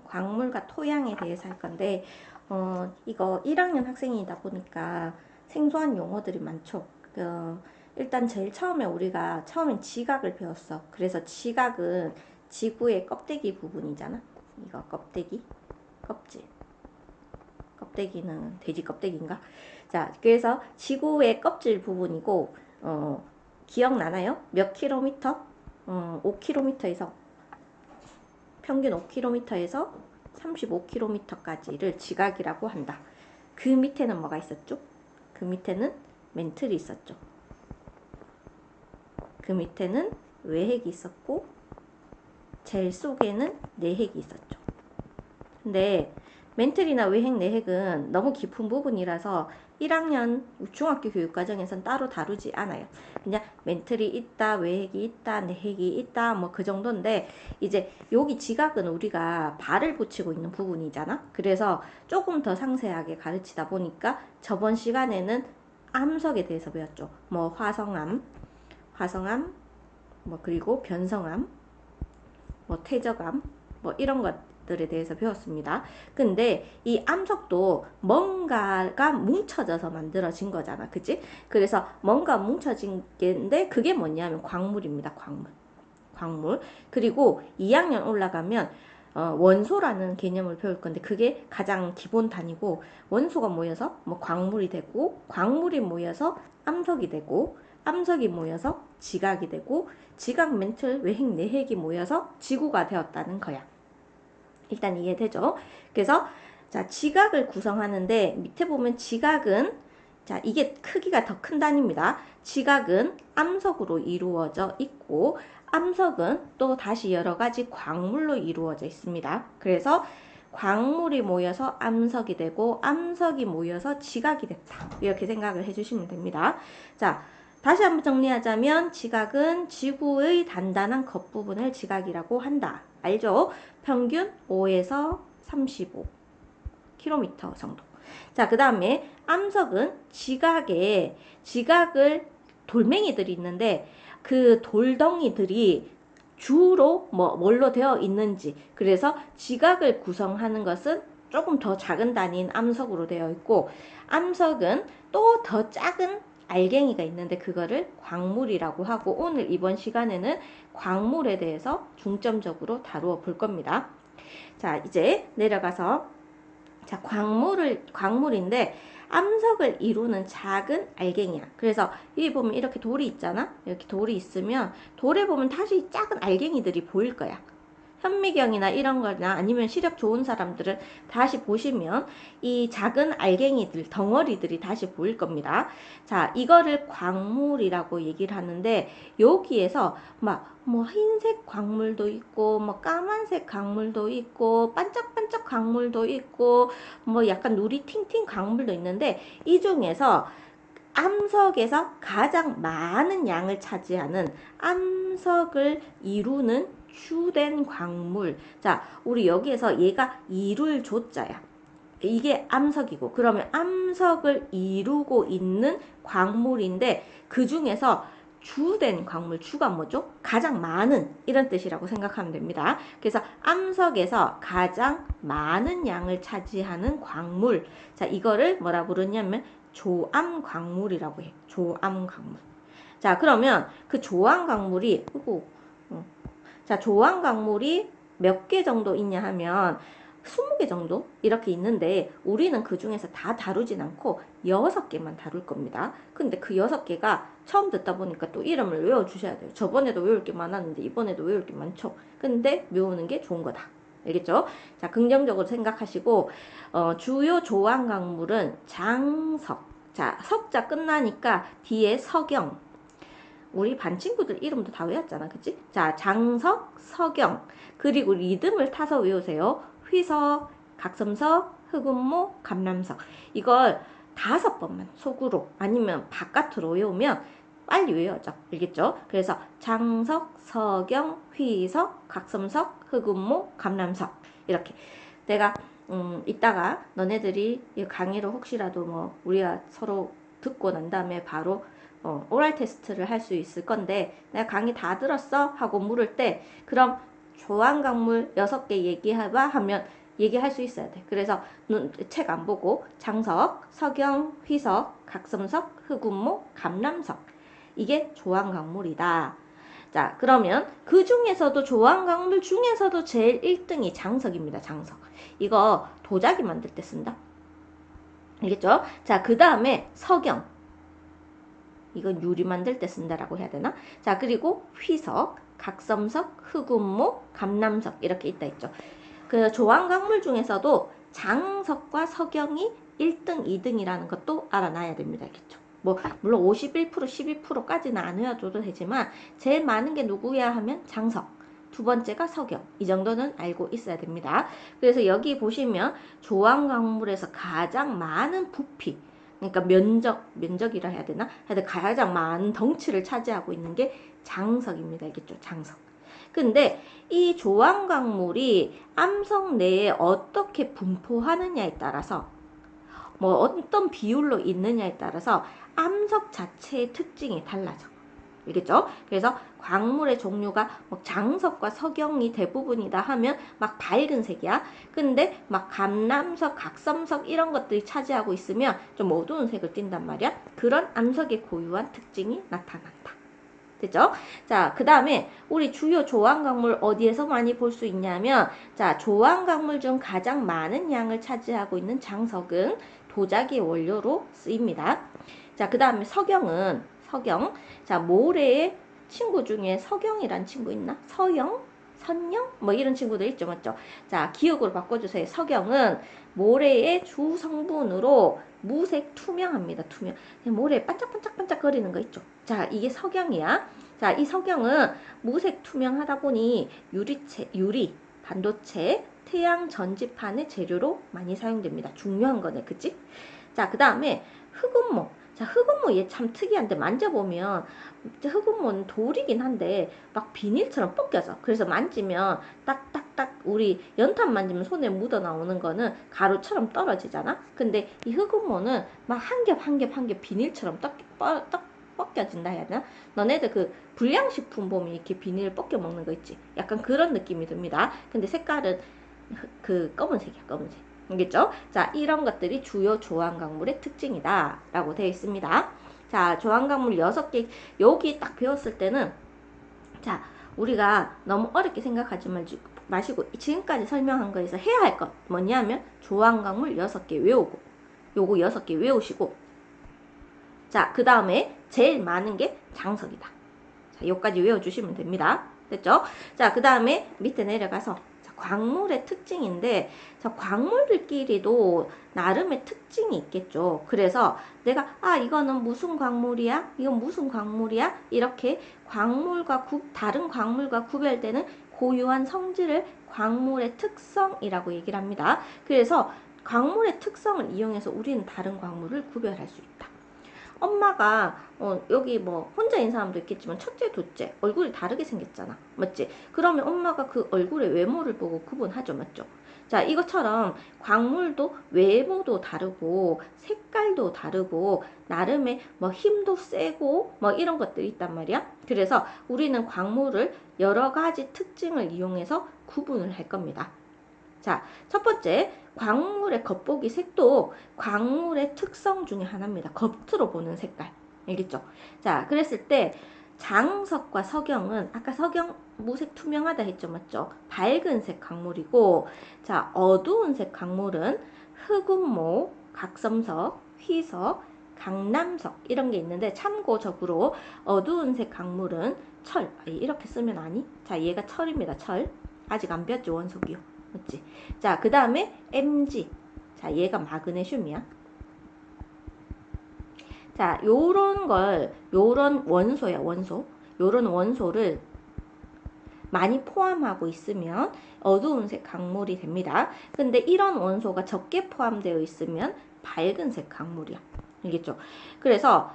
광물과 토양에 대해서 할 건데 이거 1학년 학생이다 보니까 생소한 용어들이 많죠. 일단 제일 처음에 우리가 처음엔 지각을 배웠어. 그래서 지각은 지구의 껍데기 부분이잖아. 이거 껍데기, 껍질. 껍데기는 돼지 껍데기인가? 자, 그래서 지구의 껍질 부분이고 기억나나요? 몇 킬로미터? 5킬로미터에서 평균 5km에서 35km까지를 지각이라고 한다. 그 밑에는 뭐가 있었죠? 그 밑에는 멘틀이 있었죠. 그 밑에는 외핵이 있었고 제일 속에는 내핵이 있었죠. 근데 멘틀이나 외핵, 내핵은 너무 깊은 부분이라서 1학년 중학교 교육과정에선 따로 다루지 않아요. 그냥 멘틀이 있다, 외핵이 있다, 내핵이 있다, 뭐 그 정도인데 이제 여기 지각은 우리가 발을 붙이고 있는 부분이잖아. 그래서 조금 더 상세하게 가르치다 보니까 저번 시간에는 암석에 대해서 배웠죠. 뭐 화성암, 뭐 그리고 변성암, 뭐 퇴적암, 뭐 이런 것들에 대해서 배웠습니다. 근데 이 암석도 뭔가가 뭉쳐져서 만들어진 거잖아. 그치? 그래서 뭔가 뭉쳐진 게인데 그게 뭐냐면 광물입니다. 광물. 그리고 2학년 올라가면 원소라는 개념을 배울 건데 그게 가장 기본 단위고 원소가 모여서 뭐 광물이 되고 광물이 모여서 암석이 되고 암석이 모여서 지각이 되고 지각, 멘틀, 외핵, 내핵이 모여서 지구가 되었다는 거야. 일단 이해되죠? 그래서 자 지각을 구성하는데 밑에 보면 지각은 자 이게 크기가 더 큰 단위입니다. 지각은 암석으로 이루어져 있고 암석은 또 다시 여러 가지 광물로 이루어져 있습니다. 그래서 광물이 모여서 암석이 되고 암석이 모여서 지각이 됐다. 이렇게 생각을 해주시면 됩니다. 자, 다시 한번 정리하자면 지각은 지구의 단단한 겉부분을 지각이라고 한다. 알죠? 평균 5에서 35km 정도. 자, 그 다음에 암석은 지각을 돌멩이들이 있는데 그 돌덩이들이 주로 뭘로 되어 있는지 그래서 지각을 구성하는 것은 조금 더 작은 단위인 암석으로 되어 있고 암석은 또 더 작은 알갱이가 있는데 그거를 광물이라고 하고 오늘 이번 시간에는 광물에 대해서 중점적으로 다루어 볼 겁니다. 자, 이제 내려가서 자, 광물인데 암석을 이루는 작은 알갱이야. 그래서 여기 보면 이렇게 돌이 있잖아. 이렇게 돌이 있으면 돌에 보면 다시 작은 알갱이들이 보일 거야. 현미경이나 이런 거나 아니면 시력 좋은 사람들은 다시 보시면 이 작은 알갱이들, 덩어리들이 다시 보일 겁니다. 자, 이거를 광물이라고 얘기를 하는데 여기에서 막 뭐 흰색 광물도 있고 뭐 까만색 광물도 있고 반짝반짝 광물도 있고 뭐 약간 누리 팅팅 광물도 있는데 이 중에서 암석에서 가장 많은 양을 차지하는 암석을 이루는 주된 광물. 자, 우리 여기에서 얘가 이룰 조자야. 이게 암석이고 그러면 암석을 이루고 있는 광물인데 그 중에서 주된 광물, 주가 뭐죠? 가장 많은 이런 뜻이라고 생각하면 됩니다. 그래서 암석에서 가장 많은 양을 차지하는 광물. 자, 이거를 뭐라 부르냐면 조암 광물이라고 해. 조암 광물. 자, 그러면 그 조암 광물이 자, 조암 광물이 몇 개 정도 있냐 하면 20개 정도 이렇게 있는데 우리는 그 중에서 다 다루진 않고 6개만 다룰 겁니다. 근데 그 6개가 처음 듣다 보니까 또 이름을 외워주셔야 돼요. 저번에도 외울 게 많았는데 이번에도 외울 게 많죠. 근데 외우는 게 좋은 거다. 알겠죠? 자, 긍정적으로 생각하시고 주요 조암 광물은 장석. 자, 석자 끝나니까 뒤에 석영. 우리 반 친구들 이름도 다 외웠잖아. 그치? 자, 장석, 석영. 그리고 리듬을 타서 외우세요. 휘석, 각섬석, 흑운모, 감람석. 이걸 5번만 속으로 아니면 바깥으로 외우면 빨리 외워져. 알겠죠? 그래서 장석, 석영, 휘석, 각섬석, 흑운모, 감람석. 이렇게. 내가 이따가 너네들이 이 강의를 혹시라도 뭐 우리가 서로 듣고 난 다음에 바로 오랄 테스트를 할 수 있을 건데 내가 강의 다 들었어? 하고 물을 때 그럼 조항광물 6개 얘기해봐 하면 얘기할 수 있어야 돼. 그래서 책 안 보고 장석, 석영, 휘석, 각섬석, 흑운모, 감람석 이게 조항광물이다. 자, 그러면 그 중에서도 조항광물 중에서도 제일 1등이 장석입니다. 장석. 이거 도자기 만들 때 쓴다. 알겠죠? 자, 그 다음에 석영. 이건 유리 만들 때 쓴다라고 해야 되나? 자, 그리고 휘석, 각섬석, 흑운모, 감람석 이렇게 있다 있죠. 그 조항광물 중에서도 장석과 석영이 1등, 2등이라는 것도 알아놔야 됩니다. 알겠죠? 뭐 물론 51%, 12%까지는 안 외워줘도 되지만 제일 많은 게 누구야 하면 장석, 두 번째가 석영. 이 정도는 알고 있어야 됩니다. 그래서 여기 보시면 조항광물에서 가장 많은 부피, 그러니까 면적이라 해야 되나? 하여튼 가장 많은 덩치를 차지하고 있는 게 장석입니다. 알겠죠? 장석. 근데 이 조항광물이 암석 내에 어떻게 분포하느냐에 따라서 뭐 어떤 비율로 있느냐에 따라서 암석 자체의 특징이 달라져. 알겠죠? 그래서 광물의 종류가 뭐 장석과 석영이 대부분이다 하면 막 밝은 색이야. 근데 막 감람석, 각섬석 이런 것들이 차지하고 있으면 좀 어두운 색을 띈단 말이야. 그런 암석의 고유한 특징이 나타난다. 됐죠? 자, 그 다음에 우리 주요 조항광물 어디에서 많이 볼 수 있냐면, 자, 조항광물 중 가장 많은 양을 차지하고 있는 장석은 도자기 원료로 쓰입니다. 자, 그 다음에 석영. 자, 모래의 친구 중에 석영이란 친구 있나? 서영? 선영? 뭐 이런 친구들 있죠, 맞죠? 자, 기억으로 바꿔주세요. 석영은 모래의 주 성분으로 무색 투명합니다. 투명. 모래에 반짝반짝반짝 거리는 거 있죠. 자, 이게 석영이야. 자, 이 석영은 무색 투명하다 보니 유리, 반도체, 태양 전지판의 재료로 많이 사용됩니다. 중요한 거네, 그치? 자, 그 다음에 흑운모. 자, 흑운모 얘 참 특이한데 만져보면 흑운모는 돌이긴 한데 막 비닐처럼 벗겨져. 그래서 만지면 딱딱딱 우리 연탄 만지면 손에 묻어 나오는 거는 가루처럼 떨어지잖아. 근데 이 흑운모는 막 한 겹 한 겹 한 겹 비닐처럼 떡 벗겨진다 해야 되나? 너네들 그 불량식품 보면 이렇게 비닐 벗겨 먹는 거 있지? 약간 그런 느낌이 듭니다. 근데 색깔은 그 검은색이야, 검은색. 알겠죠? 자, 이런 것들이 주요 조항광물의 특징이다 라고 되어 있습니다. 자, 조항광물 6개 여기 딱 배웠을 때는 자, 우리가 너무 어렵게 생각하지 마시고 지금까지 설명한 거에서 해야 할 것 뭐냐면 조항광물 6개 외우고 요거 6개 외우시고 자, 그 다음에 제일 많은 게 장석이다. 자, 요까지 외워주시면 됩니다. 됐죠? 자, 그 다음에 밑에 내려가서 광물의 특징인데 자, 광물들끼리도 나름의 특징이 있겠죠. 그래서 내가 이거는 무슨 광물이야? 이건 무슨 광물이야? 이렇게 다른 광물과 구별되는 고유한 성질을 광물의 특성이라고 얘기를 합니다. 그래서 광물의 특성을 이용해서 우리는 다른 광물을 구별할 수 있다. 엄마가 여기 뭐 혼자인 사람도 있겠지만 첫째, 둘째 얼굴이 다르게 생겼잖아. 맞지? 그러면 엄마가 그 얼굴의 외모를 보고 구분하죠. 맞죠? 자, 이것처럼 광물도 외모도 다르고 색깔도 다르고 나름의 뭐 힘도 세고 뭐 이런 것들이 있단 말이야. 그래서 우리는 광물을 여러 가지 특징을 이용해서 구분을 할 겁니다. 자, 첫 번째 광물의 겉보기 색도 광물의 특성 중에 하나입니다. 겉으로 보는 색깔. 알겠죠? 자, 그랬을 때 장석과 석영은 아까 석영 무색 투명하다 했죠, 맞죠? 밝은 색 광물이고 자, 어두운 색 광물은 흑운모, 각섬석, 휘석, 강남석 이런 게 있는데 참고적으로 어두운 색 광물은 철. 이렇게 쓰면 아니? 자, 얘가 철입니다. 철. 아직 안 배웠죠, 원소기호. 맞지? 자, 그 다음에 Mg. 자, 얘가 마그네슘이야. 자, 요런 원소야, 원소. 요런 원소를 많이 포함하고 있으면 어두운색 광물이 됩니다. 근데 이런 원소가 적게 포함되어 있으면 밝은색 광물이야. 알겠죠? 그래서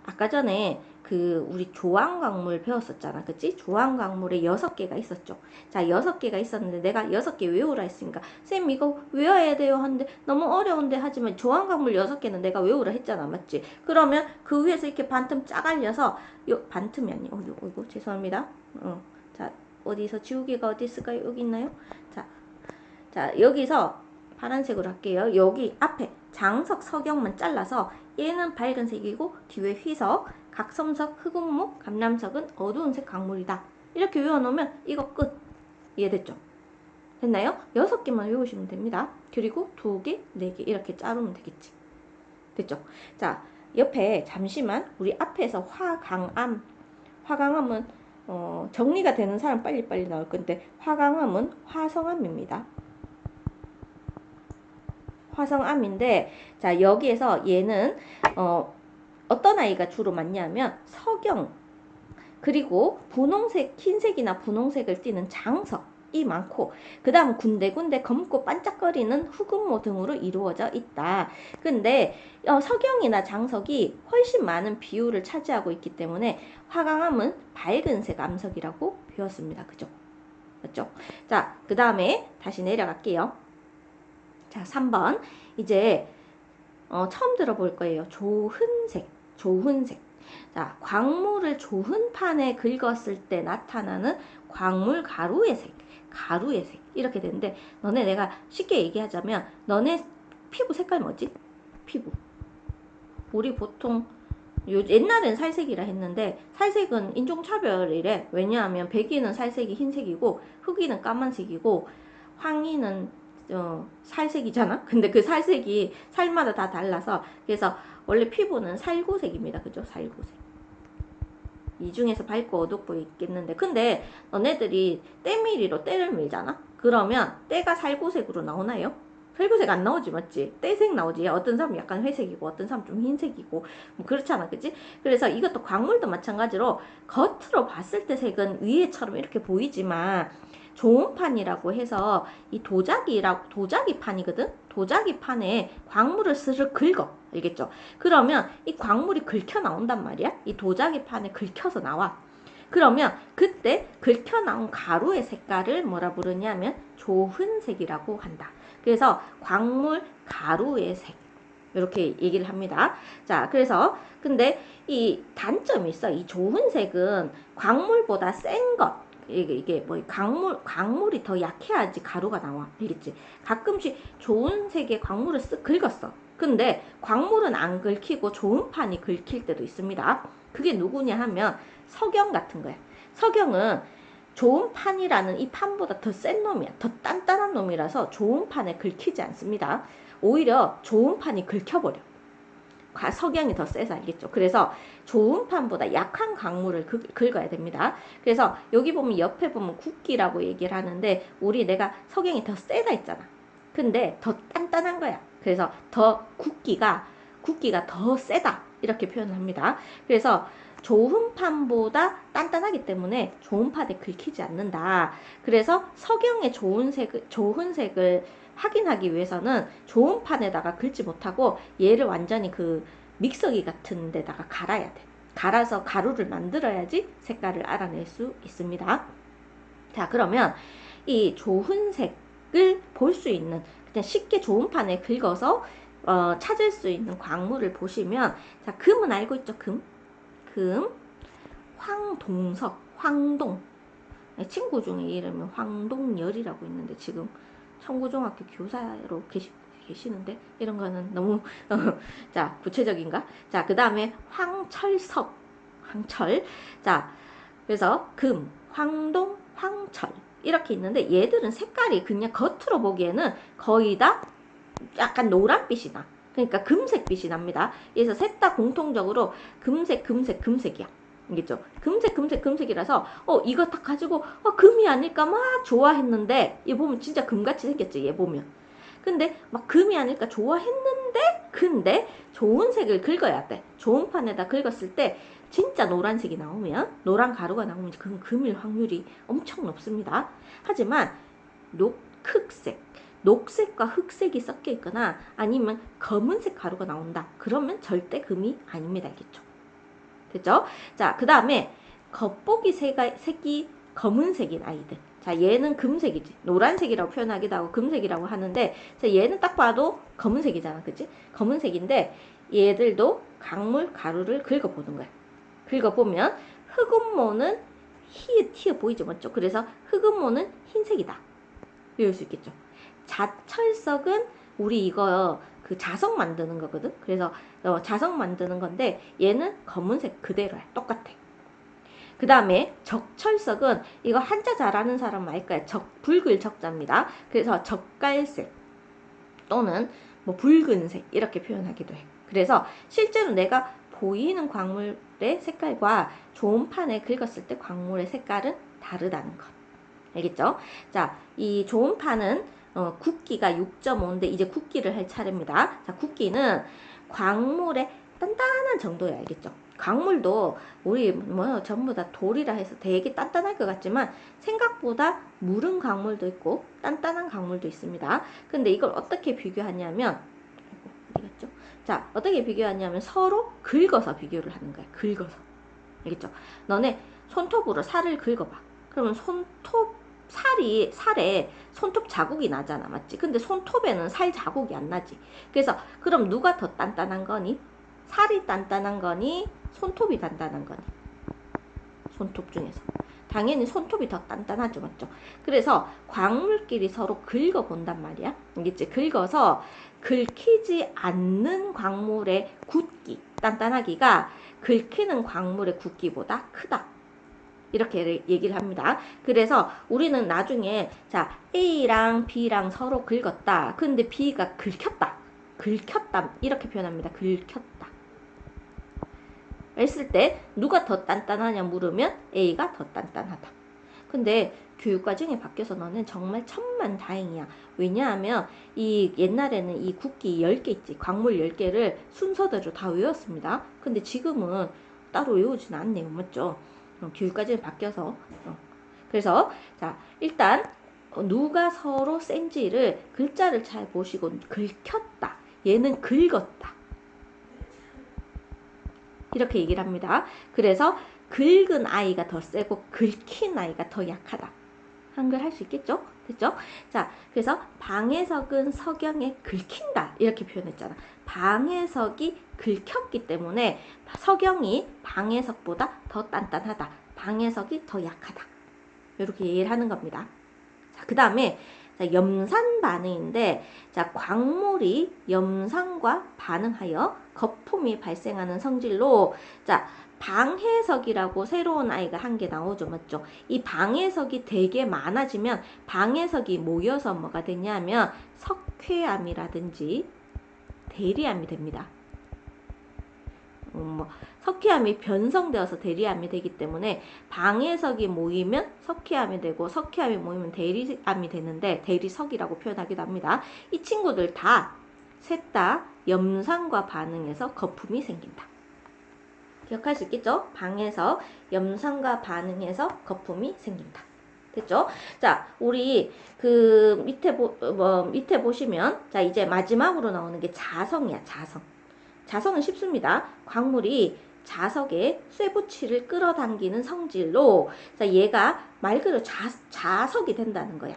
아까 전에 그 우리 조항광물 배웠었잖아. 그치? 조항광물에 6개가 있었죠. 자, 6개가 있었는데 내가 6개 외우라 했으니까 쌤 이거 외워야 돼요 하는데 너무 어려운데 하지만 조항광물 6개는 내가 외우라 했잖아. 맞지? 그러면 그 위에서 이렇게 반틈 짜갈려서 반틈이 아니고 죄송합니다. 자, 어디서 지우개가 어디 있을까요? 여기 있나요? 자, 여기서 파란색으로 할게요. 여기 앞에 장석, 석영만 잘라서 얘는 밝은 색이고 뒤에 휘석, 각섬석, 흑운목, 감람석은 어두운 색 광물이다. 이렇게 외워놓으면 이거 끝. 이해됐죠? 됐나요? 6개만 외우시면 됩니다. 그리고 2개, 4개 이렇게 자르면 되겠지. 됐죠? 자, 옆에 잠시만 우리 앞에서 화강암은 정리가 되는 사람 빨리빨리 나올 건데 화강암은 화성암입니다. 화성암인데 자 여기에서 얘는 어떤 아이가 주로 많냐면 석영 그리고 분홍색 흰색이나 분홍색을 띠는 장석이 많고 그 다음 군데군데 검고 반짝거리는 흑운모 등으로 이루어져 있다. 근데 석영이나 장석이 훨씬 많은 비율을 차지하고 있기 때문에 화강암은 밝은색 암석이라고 배웠습니다. 그죠? 맞죠? 자, 그 다음에 다시 내려갈게요. 자, 3번. 이제 처음 들어볼 거예요. 조흔색. 자, 광물을 조흔판에 긁었을 때 나타나는 광물 가루의 색. 이렇게 되는데 너네 내가 쉽게 얘기하자면 너네 피부 색깔 뭐지? 피부. 우리 보통 옛날엔 살색이라 했는데 살색은 인종차별이래. 왜냐하면 백이는 살색이 흰색이고 흑이는 까만색이고 황이는 살색이잖아. 근데 그 살색이 살마다 다 달라서 그래서 원래 피부는 살구색입니다. 그죠? 살구색. 이 중에서 밝고 어둡고 있겠는데 근데 너네들이 때밀이로 때를 밀잖아. 그러면 때가 살구색으로 나오나요? 살구색 안 나오지 맞지? 때색 나오지. 어떤 사람은 약간 회색이고 어떤 사람은 좀 흰색이고 뭐 그렇잖아. 그치? 그래서 이것도 광물도 마찬가지로 겉으로 봤을 때 색은 위에처럼 이렇게 보이지만 조음판이라고 해서 이 도자기판이거든? 도자기판에 광물을 스르 긁어. 알겠죠? 그러면 이 광물이 긁혀 나온단 말이야. 이 도자기판에 긁혀서 나와. 그러면 그때 긁혀 나온 가루의 색깔을 뭐라 부르냐면 조흔색이라고 한다. 그래서 광물 가루의 색 이렇게 얘기를 합니다. 자, 그래서 근데 이 단점이 있어. 이 조흔색은 광물보다 센 것. 이게 뭐 광물이 더 약해야지 가루가 나와. 알겠지? 가끔씩 좋은 색의 광물을 쓱 긁었어. 근데 광물은 안 긁히고 좋은 판이 긁힐 때도 있습니다. 그게 누구냐 하면 석영 같은 거야. 석영은 좋은 판이라는 이 판보다 더 센 놈이야. 더 단단한 놈이라서 좋은 판에 긁히지 않습니다. 오히려 좋은 판이 긁혀버려. 석양이 더 세서 알겠죠. 그래서 좋은 판보다 약한 광물을 긁어야 됩니다. 그래서 여기 보면 옆에 보면 굵기라고 얘기를 하는데 우리 내가 석양이 더 세다 했잖아. 근데 더 단단한 거야. 그래서 더 굵기가 더 세다 이렇게 표현을 합니다. 그래서 좋은 판보다 단단하기 때문에 좋은 판에 긁히지 않는다. 그래서 석영의 좋은 색을 확인하기 위해서는 좋은 판에다가 긁지 못하고 얘를 완전히 그 믹서기 같은 데다가 갈아야 돼. 갈아서 가루를 만들어야지 색깔을 알아낼 수 있습니다. 자, 그러면 이 좋은 색을 볼 수 있는 그냥 쉽게 좋은 판에 긁어서 찾을 수 있는 광물을 보시면 자, 금은 알고 있죠? 금, 황동석, 황동. 친구 중에 이름은 황동열이라고 있는데 지금 청구중학교 교사로 계시는데 이런 거는 너무 자 구체적인가? 자, 그 다음에 황철석, 황철. 자, 그래서 금, 황동, 황철 이렇게 있는데 얘들은 색깔이 그냥 겉으로 보기에는 거의 다 약간 노란빛이 나. 그러니까 금색빛이 납니다. 그래서 셋 다 공통적으로 금색이야. 알겠죠? 금색이라서 이거 딱 가지고 금이 아닐까 막 좋아했는데 얘 보면 진짜 금같이 생겼지. 얘 보면. 근데 막 금이 아닐까 좋아했는데 근데 좋은 색을 긁어야 돼. 좋은 판에다 긁었을 때 진짜 노란색이 나오면 노란 가루가 나오면 그건 금일 확률이 엄청 높습니다. 하지만 녹색과 흑색이 섞여 있거나 아니면 검은색 가루가 나온다. 그러면 절대 금이 아닙니다. 알겠죠? 됐죠? 자, 그 다음에 겉보기 색이 검은색인 아이들. 자, 얘는 금색이지. 노란색이라고 표현하기도 하고 금색이라고 하는데 자, 얘는 딱 봐도 검은색이잖아. 그치? 검은색인데 얘들도 강물 가루를 긁어보는 거야. 긁어보면 흑운모는 튀어 보이죠, 맞죠? 그래서 흑음모는 흰색이다. 외울 수 있겠죠. 자철석은 우리 이거 그 자석 만드는 거거든. 그래서 자석 만드는 건데 얘는 검은색 그대로야. 똑같아. 그 다음에 적철석은 이거 한자 잘하는 사람 알 거야. 붉을 적자입니다. 그래서 적갈색 또는 뭐 붉은색 이렇게 표현하기도 해. 그래서 실제로 내가 보이는 광물의 색깔과 조음판에 긁었을 때 광물의 색깔은 다르다는 것. 알겠죠? 자, 이 조음판은 굵기가 6.5인데 이제 굵기를 할 차례입니다. 자, 굵기는 광물의 단단한 정도야. 알겠죠? 광물도 우리 뭐 전부 다 돌이라 해서 되게 단단할 것 같지만 생각보다 무른 광물도 있고 단단한 광물도 있습니다. 근데 이걸 어떻게 비교하냐면 어디 갔죠? 자, 어떻게 비교하냐면 서로 긁어서 비교를 하는 거야. 긁어서. 알겠죠? 너네 손톱으로 살을 긁어봐. 그러면 살에 손톱 자국이 나잖아. 맞지? 근데 손톱에는 살 자국이 안 나지. 그래서 그럼 누가 더 단단한 거니? 살이 단단한 거니? 손톱이 단단한 거니? 손톱 중에서. 당연히 손톱이 더 단단하죠. 맞죠? 그래서 광물끼리 서로 긁어 본단 말이야. 알겠지? 긁어서 긁히지 않는 광물의 굳기, 단단하기가 긁히는 광물의 굳기보다 크다. 이렇게 얘기를 합니다. 그래서 우리는 나중에 자 A랑 B랑 서로 긁었다. 근데 B가 긁혔다. 긁혔다. 이렇게 표현합니다. 긁혔다. 했을 때 누가 더 단단하냐 물으면 A가 더 단단하다. 근데 교육과정이 바뀌어서 너는 정말 천만다행이야. 왜냐하면 이 옛날에는 이 국기 10개 있지. 광물 10개를 순서대로 다 외웠습니다. 근데 지금은 따로 외우진 않네요. 맞죠? 교육과정이 바뀌어서 그래서 자 일단 누가 서로 센지를 글자를 잘 보시고 긁혔다. 얘는 긁었다. 이렇게 얘기를 합니다. 그래서 긁은 아이가 더 세고 긁힌 아이가 더 약하다. 한글 할 수 있겠죠? 됐죠? 자, 그래서 방해석은 석영에 긁힌다. 이렇게 표현했잖아. 방해석이 긁혔기 때문에 석영이 방해석보다 더 단단하다. 방해석이 더 약하다. 이렇게 얘기를 하는 겁니다. 자, 그 다음에 염산 반응인데 자, 광물이 염산과 반응하여 거품이 발생하는 성질로 자, 방해석이라고 새로운 아이가 한 개 나오죠. 맞죠? 이 방해석이 되게 많아지면 방해석이 모여서 뭐가 되냐면 석회암이라든지 대리암이 됩니다. 석회암이 변성되어서 대리암이 되기 때문에 방해석이 모이면 석회암이 되고 석회암이 모이면 대리암이 되는데 대리석이라고 표현하기도 합니다. 이 친구들 다 셋 다 염산과 반응해서 거품이 생긴다. 기억할 수 있겠죠? 방해석, 염산과 반응해서 거품이 생긴다. 됐죠? 자, 우리 그 밑에 보시면 자, 이제 마지막으로 나오는 게 자성이야, 자성. 자성은 쉽습니다. 광물이 자석에 쇠붙이를 끌어당기는 성질로 자, 얘가 말 그대로 자석이 된다는 거야.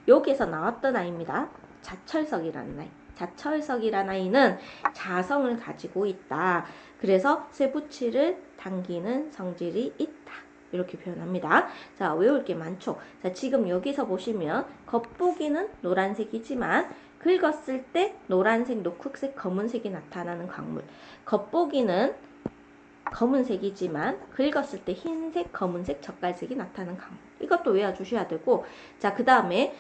여기에서 나왔던 아이입니다. 자철석이라는 아이. 자철석이라는 아이는 자성을 가지고 있다. 그래서 쇠붙이를 당기는 성질이 있다. 이렇게 표현합니다. 자, 외울 게 많죠. 자, 지금 여기서 보시면 겉보기는 노란색이지만 긁었을 때 노란색, 녹흑색, 검은색이 나타나는 광물. 겉보기는 검은색이지만 긁었을 때 흰색, 검은색, 젓갈색이 나타나는 광물. 이것도 외워주셔야 되고 자, 그 다음에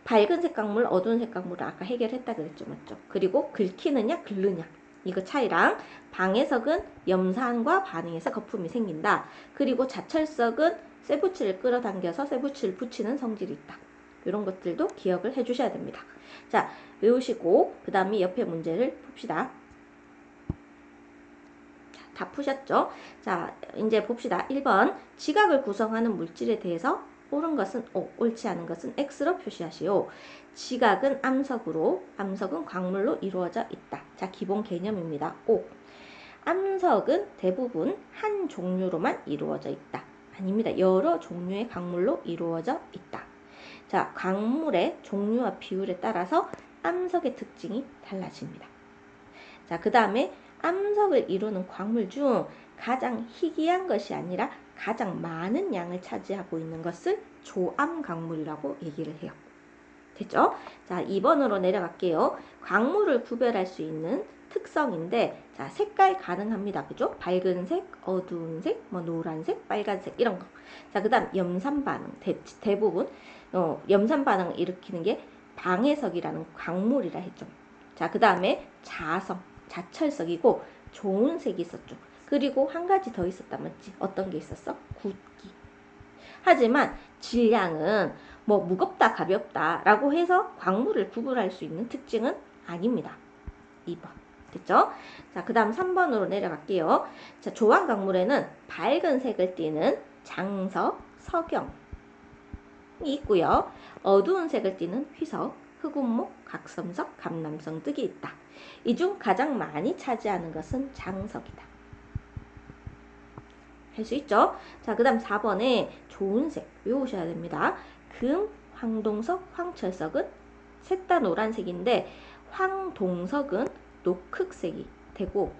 밝은색 광물, 어두운색 광물을 아까 해결했다 그랬죠. 맞죠? 그리고 긁히느냐, 긁느냐. 이거 차이랑 방해석은 염산과 반응해서 거품이 생긴다. 그리고 자철석은 쇠붙이를 끌어당겨서 쇠붙이를 붙이는 성질이 있다. 이런 것들도 기억을 해주셔야 됩니다. 자, 외우시고 그 다음에 옆에 문제를 봅시다. 자, 다 푸셨죠? 자, 이제 봅시다. 1번 지각을 구성하는 물질에 대해서 옳은 것은 O, 옳지 않은 것은 X로 표시하시오. 지각은 암석으로, 암석은 광물로 이루어져 있다. 자, 기본 개념입니다. O. 암석은 대부분 한 종류로만 이루어져 있다. 아닙니다. 여러 종류의 광물로 이루어져 있다. 자, 광물의 종류와 비율에 따라서 암석의 특징이 달라집니다. 자, 그 다음에 암석을 이루는 광물 중 가장 희귀한 것이 아니라 가장 많은 양을 차지하고 있는 것을 조암 광물이라고 얘기를 해요. 됐죠? 자, 2번으로 내려갈게요. 광물을 구별할 수 있는 특성인데, 자, 색깔 가능합니다. 그죠? 밝은색, 어두운 색, 뭐 노란색, 빨간색 이런 거. 자, 그다음 염산 반응. 대부분 염산 반응을 일으키는 게 방해석이라는 광물이라 했죠. 자, 그다음에 자성, 자철석이고 좋은 색이 있었죠. 그리고 한 가지 더 있었다 맞지? 어떤 게 있었어? 굵기. 하지만 질량은 뭐 무겁다 가볍다 라고 해서 광물을 구분할 수 있는 특징은 아닙니다. 2번 됐죠? 자, 그 다음 3번으로 내려갈게요. 자, 조암 광물에는 밝은 색을 띠는 장석, 석영이 있고요. 어두운 색을 띠는 휘석, 흑운목, 각섬석, 감남성 등이 있다. 이 중 가장 많이 차지하는 것은 장석이다. 할 수 있죠? 자, 그 다음 4번에 좋은 색 외우셔야 됩니다. 금, 황동석, 황철석은 셋 다 노란색인데 황동석은 녹흑색이 되고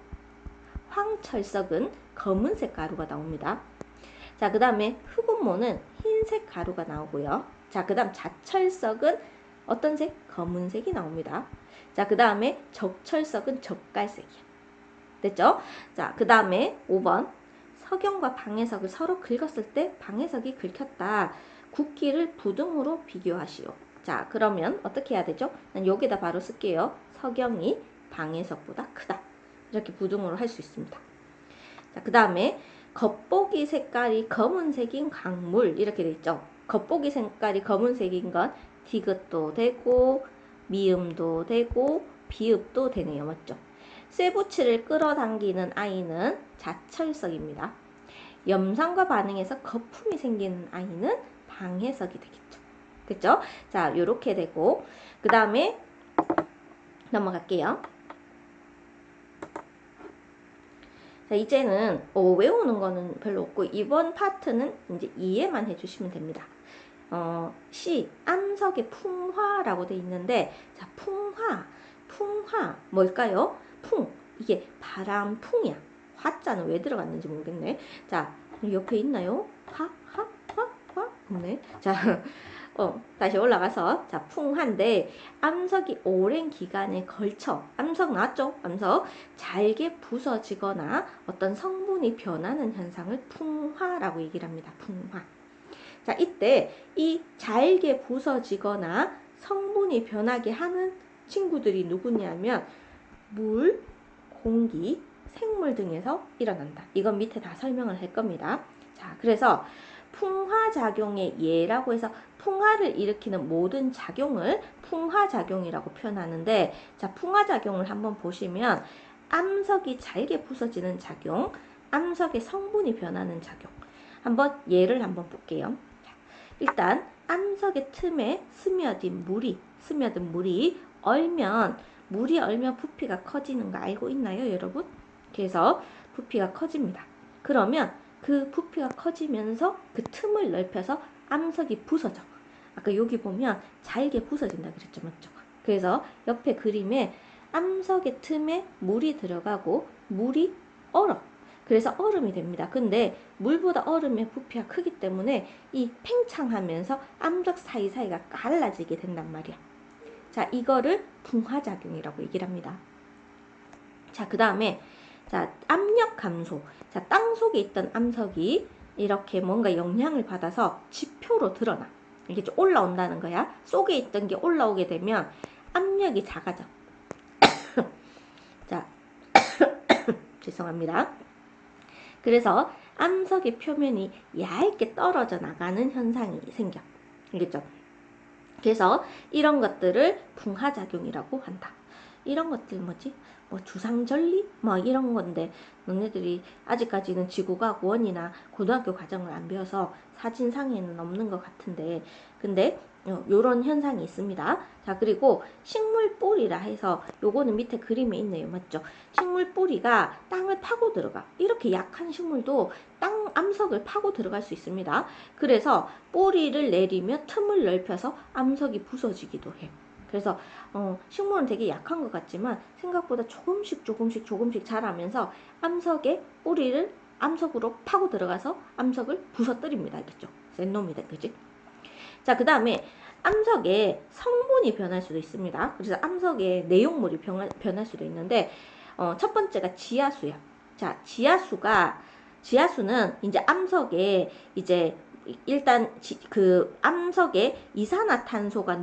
황철석은 검은색 가루가 나옵니다. 자, 그 다음에 흑운모는 흰색 가루가 나오고요. 자, 그 다음 자철석은 어떤 색? 검은색이 나옵니다. 자, 그 다음에 적철석은 적갈색이야. 됐죠? 자, 그 다음에 5번 석영과 방해석을 서로 긁었을 때 방해석이 긁혔다. 굵기를 부등으로 비교하시오. 자, 그러면 어떻게 해야 되죠? 난 여기다 바로 쓸게요. 석영이 방해석보다 크다. 이렇게 부등으로 할 수 있습니다. 자, 그 다음에 겉보기 색깔이 검은색인 광물 이렇게 돼 있죠. 겉보기 색깔이 검은색인 건 디귿도 되고 미음도 되고 비읍도 되네요. 맞죠? 쇠붙이를 끌어당기는 아이는 자철석입니다. 염산과 반응해서 거품이 생기는 아이는 방해석이 되겠죠. 그쵸? 자, 요렇게 되고 그 다음에 넘어갈게요. 자, 이제는 외우는 거는 별로 없고 이번 파트는 이제 이해만 해주시면 됩니다. 시 암석의 풍화라고 돼 있는데 자, 풍화 뭘까요? 풍 이게 바람풍이야. 화자는 왜 들어갔는지 모르겠네. 자, 옆에 있나요? 화 없네. 자, 다시 올라가서 자, 풍화인데 암석이 오랜 기간에 걸쳐 암석 나왔죠? 암석 잘게 부서지거나 어떤 성분이 변하는 현상을 풍화라고 얘기를 합니다. 풍화. 자, 이때 이 잘게 부서지거나 성분이 변하게 하는 친구들이 누구냐면 물, 공기, 생물 등에서 일어난다. 이건 밑에 다 설명을 할 겁니다. 자, 그래서 풍화작용의 예라고 해서 풍화를 일으키는 모든 작용을 풍화작용이라고 표현하는데 자, 풍화작용을 한번 보시면 암석이 잘게 부서지는 작용, 암석의 성분이 변하는 작용 한번 예를 한번 볼게요. 일단 암석의 틈에 스며든 물이 얼면 물이 얼면 부피가 커지는 거 알고 있나요, 여러분? 그래서 부피가 커집니다. 그러면 그 부피가 커지면서 그 틈을 넓혀서 암석이 부서져. 아까 여기 보면 잘게 부서진다 그랬죠, 맞죠? 그래서 옆에 그림에 암석의 틈에 물이 들어가고 물이 얼어. 그래서 얼음이 됩니다. 근데 물보다 얼음의 부피가 크기 때문에 이 팽창하면서 암석 사이사이가 갈라지게 된단 말이야. 자, 이거를 풍화작용이라고 얘기를 합니다. 자, 그 다음에 자, 압력 감소. 자, 땅 속에 있던 암석이 이렇게 뭔가 영향을 받아서 지표로 드러나. 이게 좀 올라온다는 거야. 속에 있던 게 올라오게 되면 압력이 작아져. 자, 죄송합니다. 그래서 암석의 표면이 얇게 떨어져 나가는 현상이 생겨. 알겠죠? 그래서 이런 것들을 풍화작용이라고 한다. 이런 것들 뭐지? 뭐 주상절리? 뭐 이런 건데 너네들이 아직까지는 지구과학 원이나 고등학교 과정을 안 배워서 사진상에는 없는 것 같은데 근데 요런 현상이 있습니다. 자, 그리고 식물 뿌리라 해서 요거는 밑에 그림에 있네요. 맞죠? 식물 뿌리가 땅을 파고 들어가. 이렇게 약한 식물도 땅 암석을 파고 들어갈 수 있습니다. 그래서 뿌리를 내리며 틈을 넓혀서 암석이 부서지기도 해. 그래서 식물은 되게 약한 것 같지만 생각보다 조금씩 자라면서 암석의 뿌리를 암석으로 파고 들어가서 암석을 부서뜨립니다. 알겠죠? 센 놈이다. 그지? 자, 그 다음에 암석의 성분이 변할 수도 있습니다. 그래서 암석의 내용물이 변할 수도 있는데, 첫 번째가 지하수야. 자, 지하수는 이제 암석에 이제 일단 그 암석에 이산화탄소가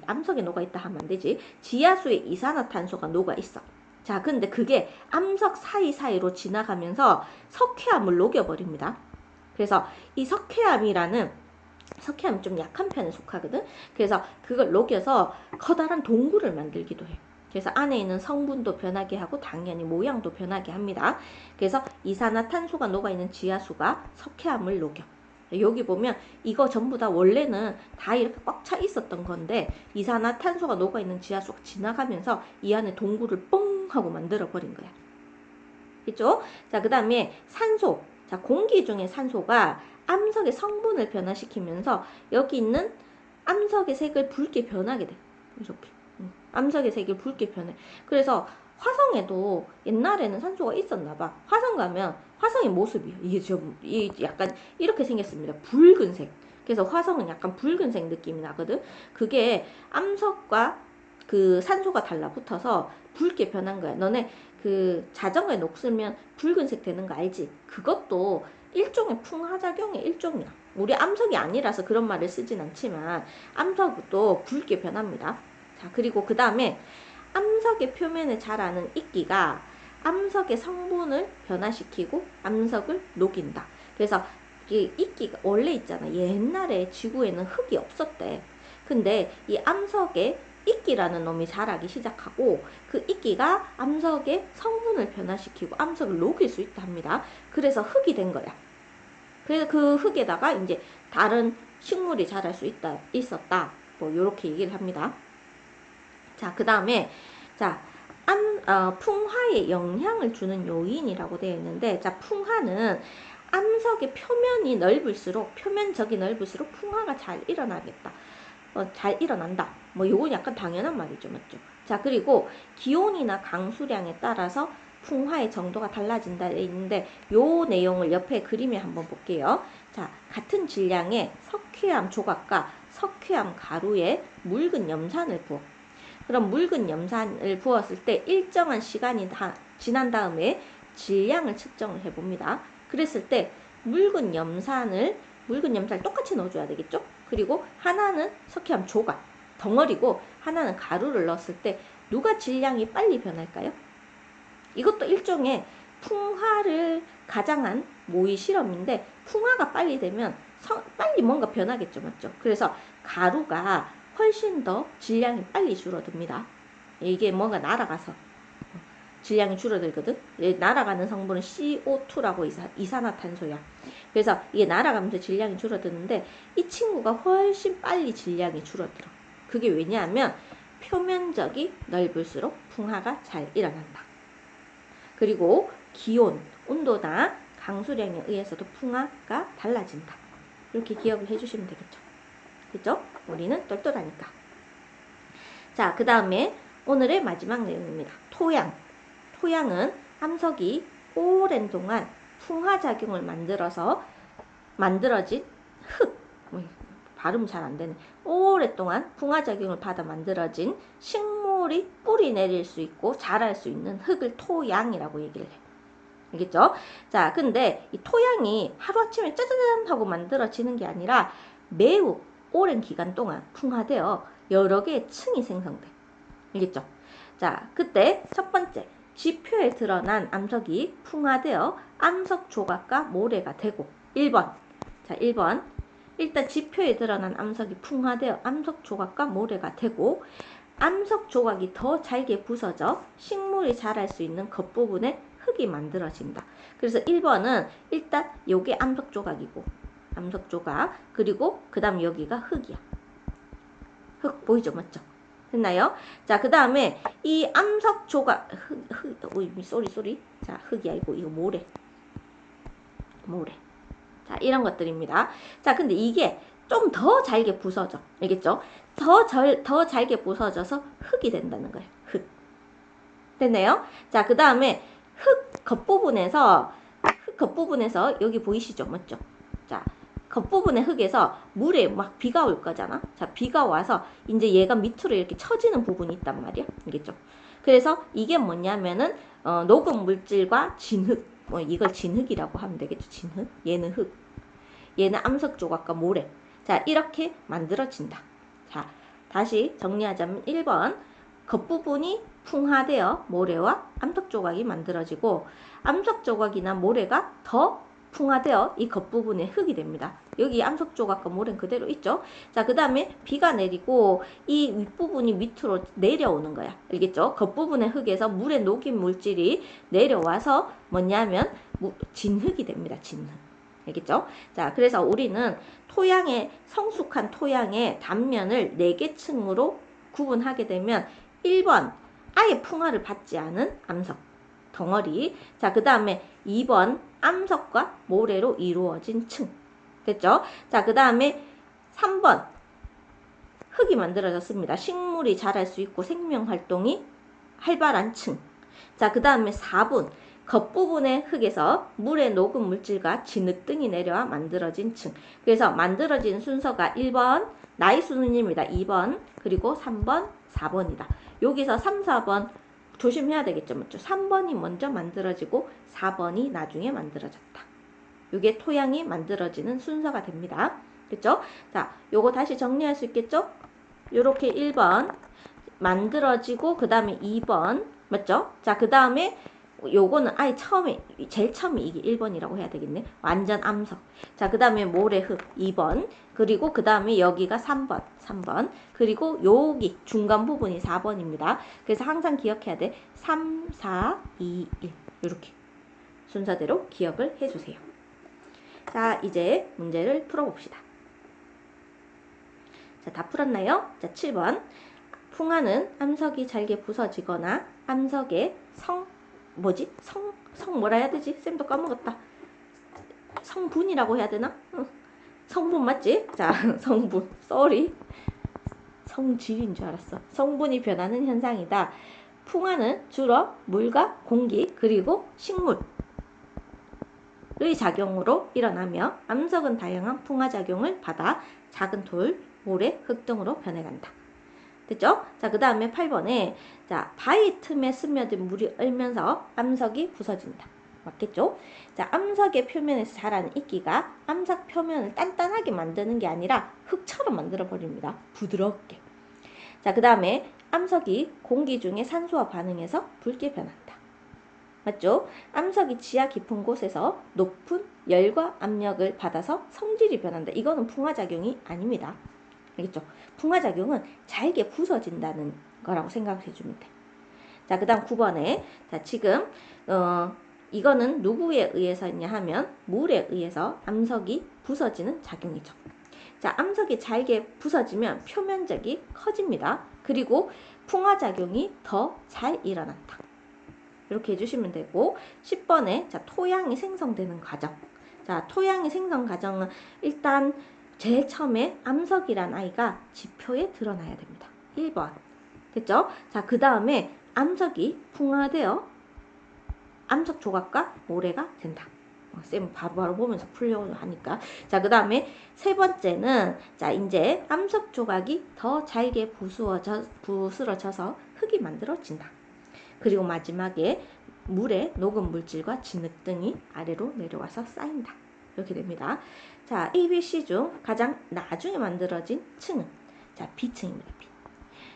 암석에 녹아 있다 하면 안 되지. 지하수에 이산화탄소가 녹아 있어. 자, 근데 그게 암석 사이사이로 지나가면서 석회암을 녹여버립니다. 그래서 이 석회암이 좀 약한 편에 속하거든. 그래서 그걸 녹여서 커다란 동굴을 만들기도 해. 그래서 안에 있는 성분도 변하게 하고 당연히 모양도 변하게 합니다. 그래서 이산화탄소가 녹아있는 지하수가 석회암을 녹여. 여기 보면 이거 전부 다 원래는 다 이렇게 꽉 차 있었던 건데 이산화탄소가 녹아있는 지하수가 지나가면서 이 안에 동굴을 뻥 하고 만들어 버린 거야. 그죠? 자, 그 다음에 산소. 자, 공기 중에 산소가 암석의 성분을 변화시키면서 여기 있는 암석의 색을 붉게 변하게 돼. 이렇게. 암석의 색이 붉게 변해. 그래서 화성에도 옛날에는 산소가 있었나 봐. 화성 가면 화성의 모습이요. 이게 약간 이렇게 생겼습니다. 붉은색. 그래서 화성은 약간 붉은색 느낌이 나거든. 그게 암석과 그 산소가 달라붙어서 붉게 변한 거야. 너네 그 자전거에 녹슬면 붉은색 되는 거 알지? 그것도 일종의 풍화작용의 일종이야. 우리 암석이 아니라서 그런 말을 쓰진 않지만 암석도 붉게 변합니다. 자, 그리고 그 다음에 암석의 표면에 자라는 이끼가 암석의 성분을 변화시키고 암석을 녹인다. 그래서 이 이끼가 원래 있잖아. 옛날에 지구에는 흙이 없었대. 근데 이 암석에 이끼라는 놈이 자라기 시작하고 그 이끼가 암석의 성분을 변화시키고 암석을 녹일 수 있다 합니다. 그래서 흙이 된 거야. 그래서 그 흙에다가 이제 다른 식물이 자랄 수 있었다. 뭐 이렇게 얘기를 합니다. 자, 그 다음에 자, 풍화에 영향을 주는 요인이라고 되어 있는데, 자, 풍화는 암석의 표면적이 넓을수록 풍화가 잘 일어나겠다. 잘 일어난다. 뭐 요건 약간 당연한 말이죠, 맞죠? 자, 그리고 기온이나 강수량에 따라서 풍화의 정도가 달라진다 있는데 요 내용을 옆에 그림에 한번 볼게요. 자, 같은 질량의 석회암 조각과 석회암 가루에 묽은 염산을 부어. 그럼 묽은 염산을 부었을 때 일정한 시간이 지난 다음에 질량을 측정을 해봅니다. 그랬을 때 묽은 염산을 똑같이 넣어줘야 되겠죠? 그리고 하나는 석회암 조각, 덩어리고 하나는 가루를 넣었을 때 누가 질량이 빨리 변할까요? 이것도 일종의 풍화를 가장한 모의 실험인데 풍화가 빨리 되면 빨리 뭔가 변하겠죠, 맞죠? 그래서 가루가 훨씬 더 질량이 빨리 줄어듭니다. 이게 뭔가 날아가서 질량이 줄어들거든. 날아가는 성분은 CO2라고 이산화탄소야. 그래서 이게 날아가면서 질량이 줄어드는데 이 친구가 훨씬 빨리 질량이 줄어들어. 그게 왜냐하면 표면적이 넓을수록 풍화가 잘 일어난다. 그리고 기온, 온도나 강수량에 의해서도 풍화가 달라진다. 이렇게 기억을 해주시면 되겠죠. 그죠? 우리는 똘똘하니까. 자, 그 다음에 오늘의 마지막 내용입니다. 토양. 토양은 암석이 오랜 동안 풍화작용을 만들어진 흙. 발음 잘 안 되네. 오랫동안 풍화작용을 받아 만들어진 식물이 뿌리 내릴 수 있고 자랄 수 있는 흙을 토양이라고 얘기를 해. 알겠죠? 자, 근데 이 토양이 하루아침에 짜자잔 하고 만들어지는 게 아니라 매우 오랜 기간 동안 풍화되어 여러 개의 층이 생성돼. 알겠죠? 자, 그때 첫 번째, 지표에 드러난 암석이 풍화되어 암석 조각과 모래가 되고 1번. 자, 1번. 일단 지표에 드러난 암석이 풍화되어 암석 조각과 모래가 되고 암석 조각이 더 잘게 부서져 식물이 자랄 수 있는 겉부분에 흙이 만들어진다. 그래서 1번은 일단 요게 암석 조각이고 암석 조각 그리고 그 다음 여기가 흙이야. 흙 보이죠? 맞죠? 됐나요? 자, 그 다음에 이 암석 조각 쏘리 자, 흙이 아니고 이거 모래. 자, 이런 것들입니다. 자, 근데 이게 좀 더 잘게 부서져. 알겠죠? 더 잘게 부서져서 흙이 된다는 거예요. 흙. 됐나요? 자, 그 다음에 흙 겉부분에서 흙 겉부분에서 여기 보이시죠? 맞죠? 자, 겉부분의 흙에서 물에 막 비가 올 거잖아. 자, 비가 와서 이제 얘가 밑으로 이렇게 처지는 부분이 있단 말이야. 알겠죠? 그래서 이게 뭐냐면은 녹음 물질과 진흙, 뭐 이걸 진흙이라고 하면 되겠죠. 진흙. 얘는 흙. 얘는 암석 조각과 모래. 자, 이렇게 만들어진다. 자, 다시 정리하자면 1번 겉부분이 풍화되어 모래와 암석 조각이 만들어지고 암석 조각이나 모래가 더 풍화되어 이 겉부분에 흙이 됩니다. 여기 암석 조각과 모래는 그대로 있죠. 자, 그 다음에 비가 내리고 이 윗부분이 밑으로 내려오는 거야. 알겠죠? 겉부분의 흙에서 물에 녹인 물질이 내려와서 뭐냐면 진흙이 됩니다. 진흙. 알겠죠? 자, 그래서 우리는 토양의 성숙한 토양의 단면을 4개 층으로 구분하게 되면 1번 아예 풍화를 받지 않은 암석 덩어리. 자, 그 다음에 2번 암석과 모래로 이루어진 층. 됐죠? 자, 그 다음에 3번 흙이 만들어졌습니다. 식물이 자랄 수 있고 생명활동이 활발한 층. 자, 그 다음에 4번 겉부분의 흙에서 물에 녹은 물질과 진흙 등이 내려와 만들어진 층. 그래서 만들어진 순서가 1번 나이 순입니다. 2번 그리고 3번 4번이다. 여기서 3, 4번 조심해야 되겠죠. 맞죠? 3번이 먼저 만들어지고 4번이 나중에 만들어졌다. 이게 토양이 만들어지는 순서가 됩니다. 그렇죠? 자, 요거 다시 정리할 수 있겠죠? 요렇게 1번 만들어지고 그 다음에 2번 맞죠? 자, 그 다음에 요거는 아예 제일 처음에 이게 1번이라고 해야 되겠네. 완전 암석. 자, 그 다음에 모래흙 2번. 그리고 그 다음에 여기가 3번. 그리고 여기 중간 부분이 4번입니다. 그래서 항상 기억해야 돼. 3, 4, 2, 1. 이렇게 순서대로 기억을 해주세요. 자, 이제 문제를 풀어봅시다. 자, 다 풀었나요? 자, 7번. 풍화는 암석이 잘게 부서지거나 암석의 성 뭐라 해야 되지? 쌤도 까먹었다. 성분이라고 해야 되나? 성분 맞지? 자, 성분. 쏘리. 성질인 줄 알았어. 성분이 변하는 현상이다. 풍화는 주로 물과 공기 그리고 식물의 작용으로 일어나며 암석은 다양한 풍화 작용을 받아 작은 돌, 모래, 흙 등으로 변해간다. 됐죠? 자, 그 다음에 8번에 자, 바위 틈에 스며든 물이 얼면서 암석이 부서진다. 맞겠죠? 자, 암석의 표면에서 자라는 이끼가 암석 표면을 단단하게 만드는 게 아니라 흙처럼 만들어 버립니다. 부드럽게. 자, 그 다음에 암석이 공기 중에 산소와 반응해서 붉게 변한다. 맞죠? 암석이 지하 깊은 곳에서 높은 열과 압력을 받아서 성질이 변한다. 이거는 풍화작용이 아닙니다. 알겠죠? 풍화작용은 잘게 부서진다는 거라고 생각을 해주면 돼. 자, 그 다음 9번에 자, 지금 이거는 누구에 의해서냐 하면 물에 의해서 암석이 부서지는 작용이죠. 자, 암석이 잘게 부서지면 표면적이 커집니다. 그리고 풍화작용이 더 잘 일어난다. 이렇게 해주시면 되고 10번에 자, 토양이 생성되는 과정. 자, 토양의 생성 과정은 일단 제일 처음에 암석이란 아이가 지표에 드러나야 됩니다. 1번. 됐죠? 자, 그 다음에 암석이 풍화되어 암석 조각과 모래가 된다. 쌤 바로바로 보면서 풀려고 하니까. 자, 그 다음에 세 번째는 자, 이제 암석 조각이 더 잘게 부스러져서 흙이 만들어진다. 그리고 마지막에 물에 녹은 물질과 진흙 등이 아래로 내려와서 쌓인다. 이렇게 됩니다. 자, A, B, C 중 가장 나중에 만들어진 층은 자, B층입니다. B.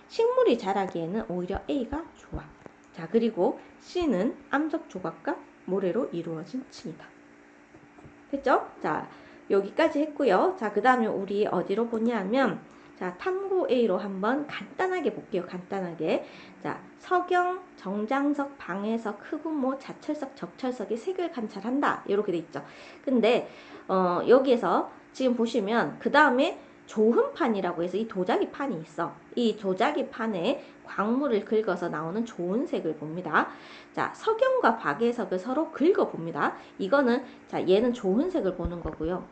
식물이 자라기에는 오히려 A가 좋아. 자, 그리고 C는 암석 조각과 모래로 이루어진 층이다. 됐죠? 자, 여기까지 했고요. 자, 그 다음에 우리 어디로 보냐면 자, 탐구 A로 한번 간단하게 볼게요. 간단하게. 자, 석영, 정장석, 방해석, 흑운모, 자철석, 적철석의 색을 관찰한다. 이렇게 돼 있죠. 근데 여기에서 지금 보시면 그 다음에 조흠판이라고 해서 이 도자기 판이 있어. 이 도자기 판에 광물을 긁어서 나오는 좋은 색을 봅니다. 자, 석영과 박애석을 서로 긁어 봅니다. 이거는 자, 얘는 좋은 색을 보는 거고요.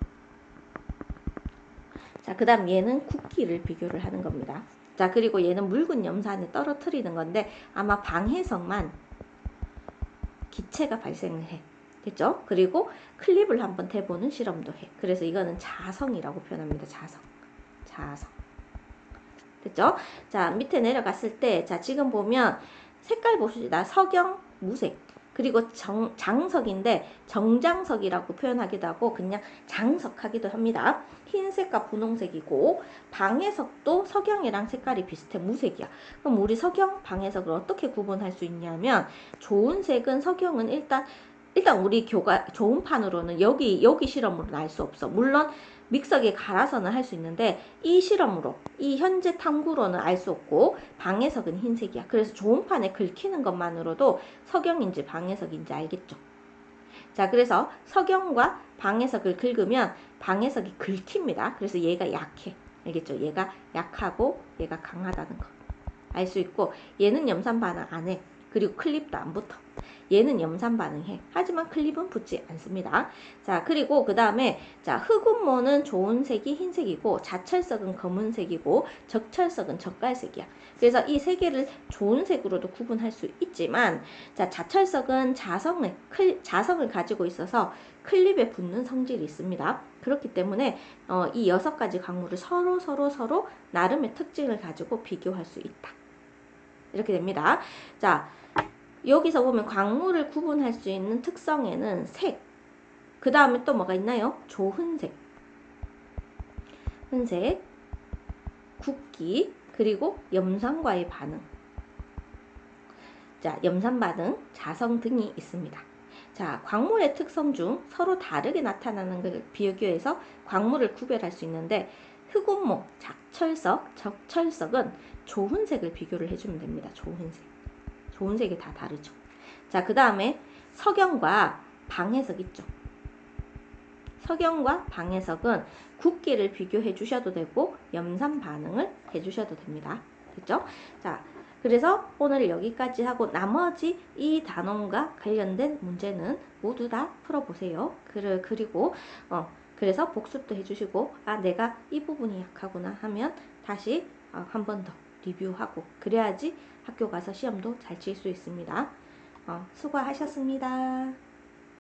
자, 그 다음 얘는 국기를 비교를 하는 겁니다. 자, 그리고 얘는 묽은 염산에 떨어뜨리는 건데 아마 방해석만 기체가 발생을 해. 됐죠? 그리고 클립을 한번 대보는 실험도 해. 그래서 이거는 자성이라고 표현합니다. 자성. 됐죠? 자, 밑에 내려갔을 때, 자, 지금 보면 색깔 봅시다. 석영, 무색. 그리고 장석인데 정장석이라고 표현하기도 하고 그냥 장석하기도 합니다. 흰색과 분홍색이고 방해석도 석영이랑 색깔이 비슷해. 무색이야. 그럼 우리 석영, 방해석을 어떻게 구분할 수 있냐면 좋은 색은 석영은 일단 우리 조음판으로는 여기 실험으로는 알 수 없어. 물론 믹서기에 갈아서는 할 수 있는데 이 실험으로 이 현재 탐구로는 알 수 없고 방해석은 흰색이야. 그래서 조음판에 긁히는 것만으로도 석영인지 방해석인지 알겠죠. 자, 그래서 석영과 방해석을 긁으면 방해석이 긁힙니다. 그래서 얘가 약해. 알겠죠? 얘가 약하고 얘가 강하다는 거 알 수 있고 얘는 염산 반응 안 해. 그리고 클립도 안 붙어. 얘는 염산 반응해. 하지만 클립은 붙지 않습니다. 자, 그리고 그 다음에 자, 흑운모는 좋은 색이 흰색이고 자철석은 검은색이고 적철석은 젓갈색이야. 그래서 이 세 개를 좋은 색으로도 구분할 수 있지만 자, 자철석은 자성을 가지고 있어서 클립에 붙는 성질이 있습니다. 그렇기 때문에 이 6가지 광물을 서로 나름의 특징을 가지고 비교할 수 있다. 이렇게 됩니다. 자, 여기서 보면 광물을 구분할 수 있는 특성에는 색, 그 다음에 또 뭐가 있나요? 조흔색, 흔색, 굵기, 그리고 염산과의 반응. 자, 염산 반응, 자성 등이 있습니다. 자, 광물의 특성 중 서로 다르게 나타나는 걸 비교해서 광물을 구별할 수 있는데 흑운모, 자철석, 적철석은 조흔색을 비교를 해주면 됩니다. 조흔색이 다 다르죠. 자, 그 다음에 석영과 방해석 있죠. 석영과 방해석은 굵기를 비교해 주셔도 되고 염산 반응을 해 주셔도 됩니다. 됐죠? 자, 그래서 오늘 여기까지 하고 나머지 이 단원과 관련된 문제는 모두 다 풀어보세요. 그리고 그래서 복습도 해주시고 내가 이 부분이 약하구나 하면 다시 한 번 더 리뷰하고 그래야지 학교 가서 시험도 잘 칠 수 있습니다. 수고하셨습니다.